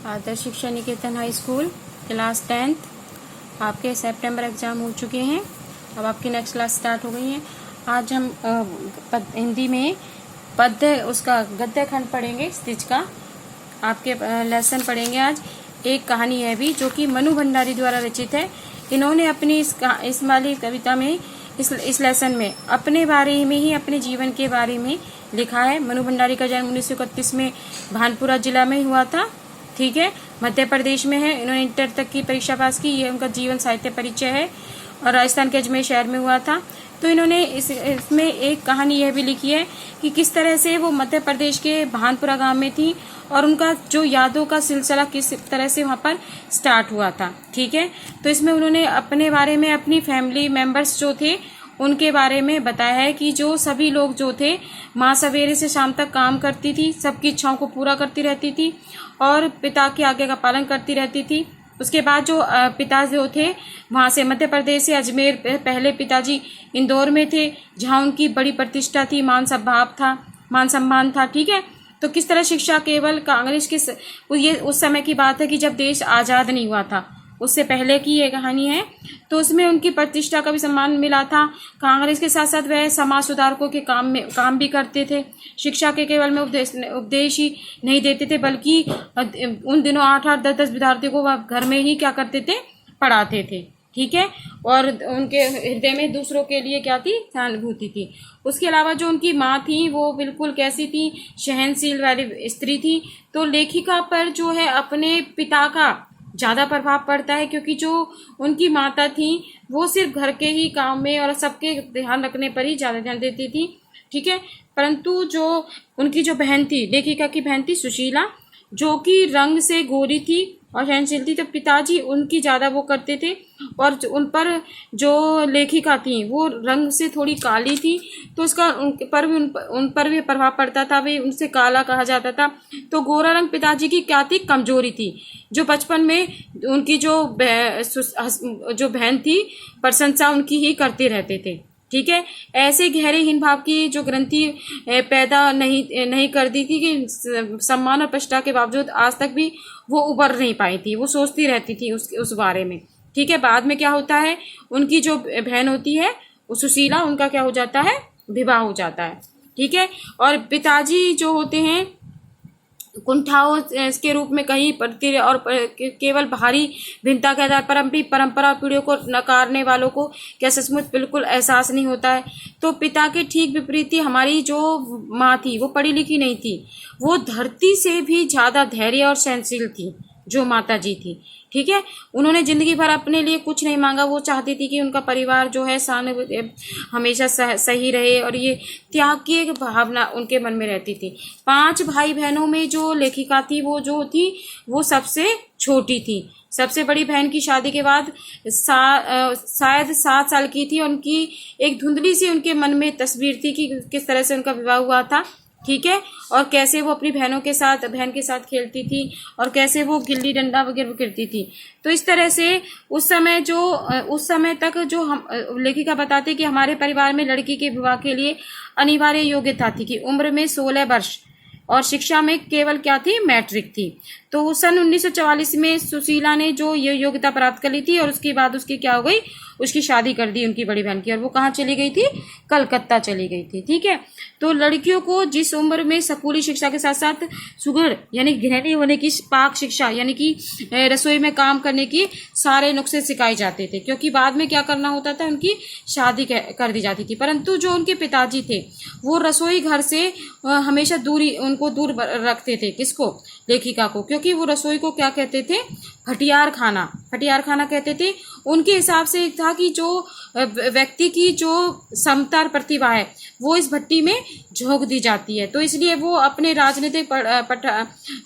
आदर्श शिक्षा निकेतन high school class 10th। आपके सितंबर exam हो चुके हैं, अब आपकी नेक्स्ट क्लास स्टार्ट हो गई है। आज हम हिंदी में पद्य उसका गद्य खंड पढ़ेंगे, स्टिच का आपके लेसन पढ़ेंगे आज। एक कहानी है भी जो कि मनु भंडारी द्वारा रचित है। इन्होंने अपनी इस वाली कविता में इस लेसन में अपने बारे में ही, अपने जीवन के बारे में लिखा है। मनु भंडारी का जन्म 1931 में भानपुरा जिला में हुआ था, ठीक है, मध्य प्रदेश में है। इन्होंने इंटर तक की परीक्षा पास की। ये उनका जीवन साहित्य परिचय है और राजस्थान के अजमेर शहर में हुआ था। तो इन्होंने इसमें एक कहानी यह भी लिखी है कि किस तरह से वो मध्य प्रदेश के भानपुरा गांव में थी और उनका जो यादों का सिलसिला किस तरह से वहां पर स्टार्ट हुआ था, ठीक है। तो इसमें उन्होंने अपने बारे में, अपनी फैमिली मेंबर्स जो थे उनके बारे में बताया है कि जो सभी लोग जो थे, माँ सवेरे से शाम तक काम करती थी, सबकी इच्छाओं को पूरा करती रहती थी और पिता की आज्ञा का पालन करती रहती थी। उसके बाद जो पिता जो थे वहाँ से मध्य प्रदेश से अजमेर, पहले पिताजी इंदौर में थे जहाँ उनकी बड़ी प्रतिष्ठा थी, मान सम्मान था, ठीक है। तो किस तरह शिक्षा केवल कांग्रेस के ये उस समय की बात है कि जब देश आज़ाद नहीं हुआ था, उससे पहले की ये कहानी है। तो उसमें उनकी प्रतिष्ठा का भी सम्मान मिला था। कांग्रेस के साथ साथ वह समाज सुधारकों के काम भी करते थे। शिक्षा के केवल में उपदेश ही नहीं देते थे, बल्कि उन दिनों 8-8, 10-10 विद्यार्थियों को वह घर में ही क्या करते थे, पढ़ाते थे, ठीक है। और उनके हृदय में दूसरों के लिए क्या थी, सहानुभूति थी। उसके अलावा जो उनकी माँ थी वो बिल्कुल कैसी थी, सहनशील वाली स्त्री थी। तो लेखिका पर जो है अपने पिता का ज़्यादा प्रभाव पड़ता है, क्योंकि जो उनकी माता थी वो सिर्फ घर के ही काम में और सबके ध्यान रखने पर ही ज़्यादा ध्यान देती थी, ठीक है। परंतु जो उनकी जो बहन थी, लेखिका की बहन थी सुशीला, जो कि रंग से गोरी थी और सहनशील थी, तो पिताजी उनकी ज़्यादा वो करते थे। और उन पर जो लेखिका थी वो रंग से थोड़ी काली थी, तो उसका उन पर भी प्रभाव पड़ता था, वे उनसे काला कहा जाता था। तो गोरा रंग पिताजी की क्या थी, कमजोरी थी, जो बचपन में उनकी जो बहन थी प्रशंसा उनकी ही करते रहते थे, ठीक है। ऐसे गहरे हीन भाव की जो ग्रंथि पैदा नहीं कर दी थी कि सम्मान और प्रतिष्ठा के बावजूद आज तक भी वो उबर नहीं पाई थी। वो सोचती रहती थी उस बारे में, ठीक है। बाद में क्या होता है, उनकी जो बहन होती है वो सुशीला, उनका क्या हो जाता है, विवाह हो जाता है, ठीक है। और पिताजी जो होते हैं कुंठाओं के रूप में कहीं पड़ती और केवल बाहरी भिन्नता के आधार पर अपनी परंपरा और पीढ़ियों को नकारने वालों को क्या सचमुच बिल्कुल एहसास नहीं होता है। तो पिता के ठीक विपरीत ही हमारी जो माँ थी वो पढ़ी लिखी नहीं थी, वो धरती से भी ज़्यादा धैर्य और सहनशील थी जो माता जी थी, ठीक है। उन्होंने जिंदगी भर अपने लिए कुछ नहीं मांगा। वो चाहती थी कि उनका परिवार जो है हमेशा सही रहे, और ये त्याग की एक भावना उनके मन में रहती थी। 5 भाई बहनों में जो लेखिका थी वो सबसे छोटी थी। सबसे बड़ी बहन की शादी के बाद शायद 7 साल की थी। उनकी एक धुंधली सी उनके मन में तस्वीर थी कि किस तरह से उनका विवाह हुआ था, ठीक है, और कैसे वो अपनी बहन के साथ खेलती थी और कैसे वो गिल्ली डंडा वगैरह खेलती थी। तो इस तरह से उस समय तक जो हम लेखिका बताते कि हमारे परिवार में लड़की के विवाह के लिए अनिवार्य योग्यता थी कि उम्र में 16 वर्ष और शिक्षा में केवल क्या थी, मैट्रिक थी। तो सन 1944 में सुशीला ने जो ये योग्यता प्राप्त कर ली थी और उसके बाद उसकी क्या हो गई, उसकी शादी कर दी उनकी बड़ी बहन की, और वो कहाँ चली गई थी, कलकत्ता चली गई थी, ठीक है। तो लड़कियों को जिस उम्र में स्कूली शिक्षा के साथ साथ सुगढ़ यानी गृहिणी होने की, पाक शिक्षा यानी कि रसोई में काम करने की सारे नुस्खे सिखाए जाते थे, क्योंकि बाद में क्या करना होता था, उनकी शादी कर दी जाती थी। परंतु जो उनके पिताजी थे वो रसोई घर से हमेशा उनको दूर रखते थे, किसको, लेखिका को, क्योंकि वो रसोई को क्या कहते थे, फटियार खाना कहते थे। उनके हिसाब से था कि जो व्यक्ति की जो क्षमता और प्रतिभा है वो इस भट्टी में झोंक दी जाती है। तो इसलिए वो अपने राजनीतिक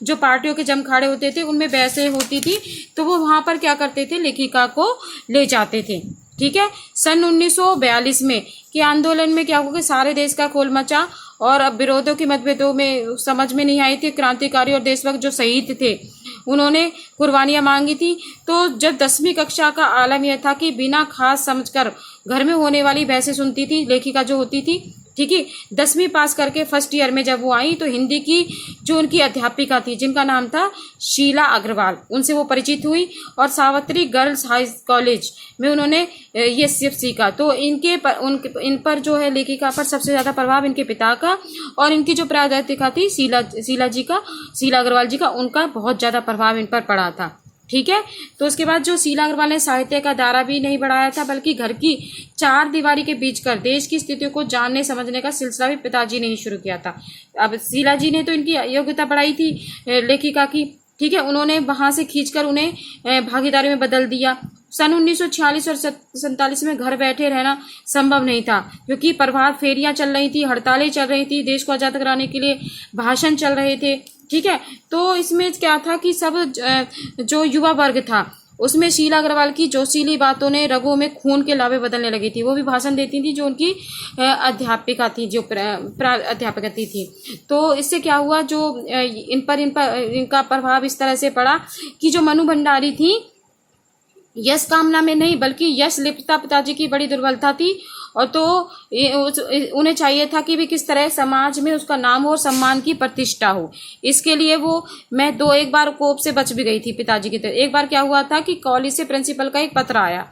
जो पार्टियों के जमखाड़े होते थे उनमें बहसें होती थी, तो वो वहाँ पर क्या करते थे, लेखिका को ले जाते थे, ठीक है। सन 1942 में के आंदोलन में क्या हुआ कि सारे देश का खोल मचा और अब विरोधों के मतभेदों में समझ में नहीं आई थी। क्रांतिकारी और देशभक्त जो शहीद थे उन्होंने कुर्बानियां मांगी थी। तो जब 10वीं कक्षा का आलम यह था कि बिना खास समझकर घर में होने वाली बहसें सुनती थी लेखिका जो होती थी, ठीक है। 10वीं पास करके फर्स्ट ईयर में जब वो आई तो हिंदी की जो उनकी अध्यापिका थी जिनका नाम था शीला अग्रवाल, उनसे वो परिचित हुई और सावित्री गर्ल्स हाई कॉलेज में उन्होंने ये सिर्फ सीखा। तो इन पर जो है लेखिका पर सबसे ज़्यादा प्रभाव इनके पिता का और इनकी जो प्राध्यापिका थी शीला अग्रवाल जी का, उनका बहुत ज़्यादा प्रभाव इन पर पड़ा था। ठीक है। तो उसके बाद जो शीला अग्रवाल ने साहित्य का दायरा भी नहीं बढ़ाया था, बल्कि घर की चार दीवारी के बीच कर देश की स्थितियों को जानने समझने का सिलसिला भी पिताजी ने ही शुरू किया था। अब शीला जी ने तो इनकी योग्यता बढ़ाई थी लेखिका की, ठीक है। उन्होंने वहां से खींचकर उन्हें भागीदारी में बदल दिया। सन 1946 और 47 में घर बैठे रहना संभव नहीं था, क्योंकि प्रभात फेरियां चल रही थी, हड़तालें चल रही थी, देश को आजाद कराने के लिए भाषण चल रहे थे, ठीक है। तो इसमें क्या था कि सब जो युवा वर्ग था उसमें शीला अग्रवाल की जोशीली बातों ने रगों में खून के लावे बदलने लगी थी। वो भी भाषण देती थी जो उनकी अध्यापिका थी, जो अध्यापिका थी। तो इससे क्या हुआ, जो इनका प्रभाव इस तरह से पड़ा कि जो मनु भंडारी थी यश कामना में नहीं बल्कि यश लिप्तता पिताजी की बड़ी दुर्बलता थी। और तो उन्हें चाहिए था कि भी किस तरह समाज में उसका नाम और सम्मान की प्रतिष्ठा हो। इसके लिए मैं एक बार कोप से बच भी गई थी पिताजी की तरह। एक बार क्या हुआ था कि कॉलेज से प्रिंसिपल का एक पत्र आया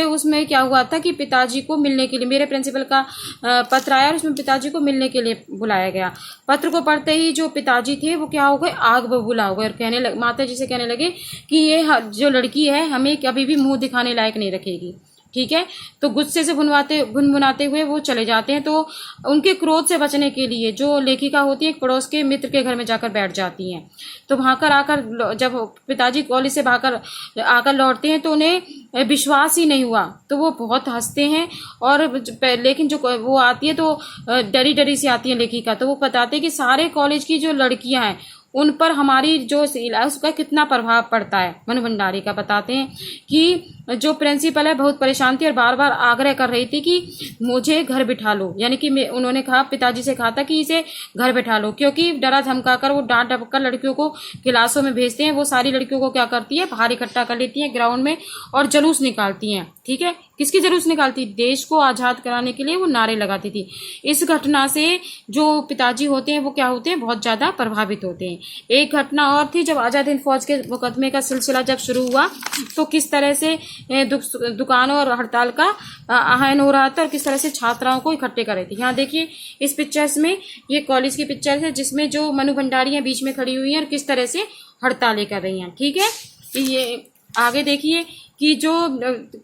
उसमें क्या हुआ था कि पिताजी को मिलने के लिए, मेरे प्रिंसिपल का पत्र आया और उसमें पिताजी को मिलने के लिए बुलाया गया। पत्र को पढ़ते ही जो पिताजी थे वो क्या हो गए, आग बबूला हो गए और माता जी से कहने लगे कि ये जो लड़की है हमें कभी भी मुंह दिखाने लायक नहीं रखेगी, ठीक है। तो गुस्से से गुनगुनाते हुए वो चले जाते हैं। तो उनके क्रोध से बचने के लिए जो लेखिका होती है एक पड़ोस के मित्र के घर में जाकर बैठ जाती हैं। तो वहां कर आकर जब पिताजी कॉलेज से आकर लौटते हैं तो उन्हें विश्वास ही नहीं हुआ। तो वो बहुत हंसते हैं और लेकिन जो वो आती है तो डरी डरी से आती है लेखिका। तो वो बताते हैं कि सारे कॉलेज की जो लड़कियां हैं उन पर हमारी जो शीला उसका कितना प्रभाव पड़ता है। मनु भंडारी का बताते हैं कि जो प्रिंसिपल है बहुत परेशान थी और बार बार आग्रह कर रही थी कि मुझे घर बिठा लो, यानी कि उन्होंने कहा, पिताजी से कहा था कि इसे घर बिठा लो, क्योंकि डरा धमकाकर वो डांट डपक कर लड़कियों को क्लासों में भेजते हैं। वो सारी लड़कियों को क्या करती है, बाहर इकट्ठा कर लेती है ग्राउंड में और जुलूस निकालती हैं, ठीक है। किसकी जुलूस निकालती? देश को आजाद कराने के लिए वो नारे लगाती थी। इस घटना से जो पिताजी होते हैं वो क्या होते हैं, बहुत ज्यादा प्रभावित होते हैं। एक घटना और थी, जब आजाद हिंद फौज के मुकदमे का सिलसिला जब शुरू हुआ तो किस तरह से दुकानों और हड़ताल का आह्वान हो रहा था और किस तरह से छात्राओं को इकट्ठे कर रहे थे। यहाँ देखिए इस पिक्चर्स में, ये कॉलेज की पिक्चर है जिसमें जो मनु भंडारी हैं बीच में खड़ी हुई हैं और किस तरह से हड़तालें कर रही हैं, ठीक है। ये आगे देखिए कि जो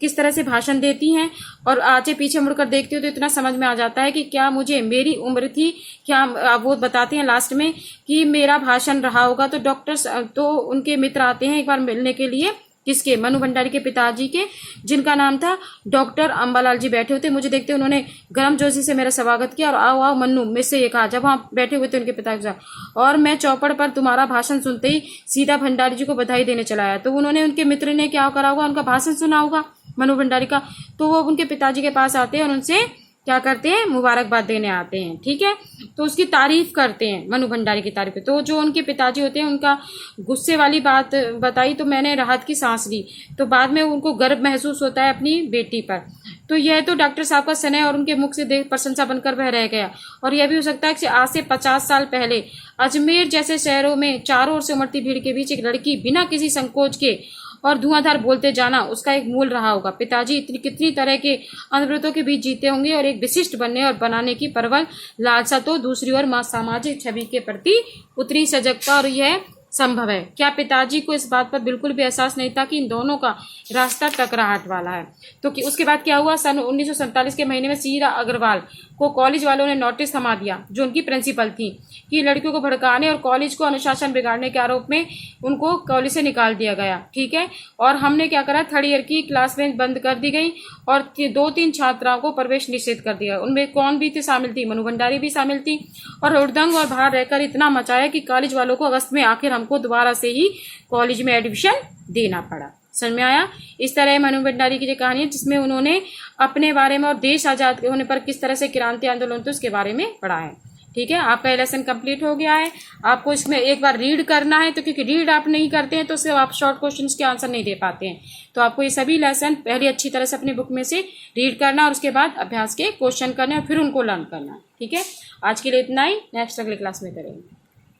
किस तरह से भाषण देती हैं और आगे पीछे मुड़कर देखती हो तो इतना समझ में आ जाता है कि क्या मुझे मेरी उम्र थी क्या। वो बताते हैं लास्ट में कि मेरा भाषण रहा होगा। तो डॉक्टर्स तो उनके मित्र आते हैं एक बार मिलने के लिए, किसके, मनु भंडारी के पिताजी के, जिनका नाम था डॉक्टर अंबालाल जी। बैठे होते मुझे देखते उन्होंने गर्म जोशी से मेरा स्वागत किया और आओ आओ मन्नू मुझसे ये कहा, जब वहाँ बैठे हुए थे उनके पिता के साथ। और मैं चौपड़ पर तुम्हारा भाषण सुनते ही सीधा भंडारी जी को बधाई देने चला आया। तो उन्होंने, उनके मित्र ने क्या करा होगा, उनका भाषण सुना होगा मनु भंडारी का। तो वो उनके पिताजी के पास आते हैं और उनसे क्या करते हैं, मुबारकबाद देने आते हैं, ठीक है। तो उसकी तारीफ करते हैं, मनु भंडारी की तारीफ। तो जो उनके पिताजी होते हैं उनका गुस्से वाली बात बताई तो मैंने राहत की सांस ली। तो बाद में उनको गर्व महसूस होता है अपनी बेटी पर। तो यह तो डॉक्टर साहब का स्नेह और उनके मुख से देख प्रशंसा बनकर वह रह गया। और यह भी हो सकता है कि आज से 50 साल पहले अजमेर जैसे शहरों में चारों ओर से उमड़ती भीड़ के बीच एक लड़की बिना किसी संकोच के और धुआंधार बोलते जाना उसका एक मूल रहा होगा। पिताजी कितनी तरह के अनुव्रतों के बीच जीते होंगे और एक विशिष्ट बनने और बनाने की प्रबल लालसा। तो दूसरी ओर मां सामाजिक छवि के प्रति उतरी सजगता, और यह संभव है। क्या पिताजी को इस बात पर बिल्कुल भी एहसास नहीं था कि इन दोनों का रास्ता टकराहट वाला है? तो उसके बाद क्या हुआ, सन 1947 के महीने में शीला अग्रवाल को कॉलेज वालों ने नोटिस थमा दिया, जो उनकी प्रिंसिपल थी, कि लड़कियों को भड़काने और कॉलेज को अनुशासन बिगाड़ने के आरोप में उनको कॉलेज से निकाल दिया गया, ठीक है। और हमने क्या करा, थर्ड ईयर की क्लास बेंच बंद कर दी गई और 2-3 छात्राओं को प्रवेश निषेध कर दिया। उनमें कौन भी शामिल थी, मनु भंडारी भी शामिल थी। और हुड़दंग और बाहर रहकर इतना मचाया कि कॉलेज वालों को अगस्त में आखिर हमको दोबारा से ही कॉलेज में एडमिशन देना पड़ा। समझ में आया? इस तरह मनु भंडारी की जो कहानी है जिसमें उन्होंने अपने बारे में और देश आजाद होने पर किस तरह से क्रांति आंदोलन तो उसके बारे में पढ़ा है, ठीक है, आपका लेसन कंप्लीट हो गया है। आपको इसमें एक बार रीड करना है, तो क्योंकि रीड आप नहीं करते हैं तो सिर्फ आप शॉर्ट क्वेश्चंस के आंसर नहीं दे पाते हैं। तो आपको ये सभी लेसन पहले अच्छी तरह से अपनी बुक में से रीड करना और उसके बाद अभ्यास के क्वेश्चन करने और फिर उनको लर्न करना। ठीक है, आज के लिए इतना ही, नेक्स्ट अगले क्लास में करेंगे।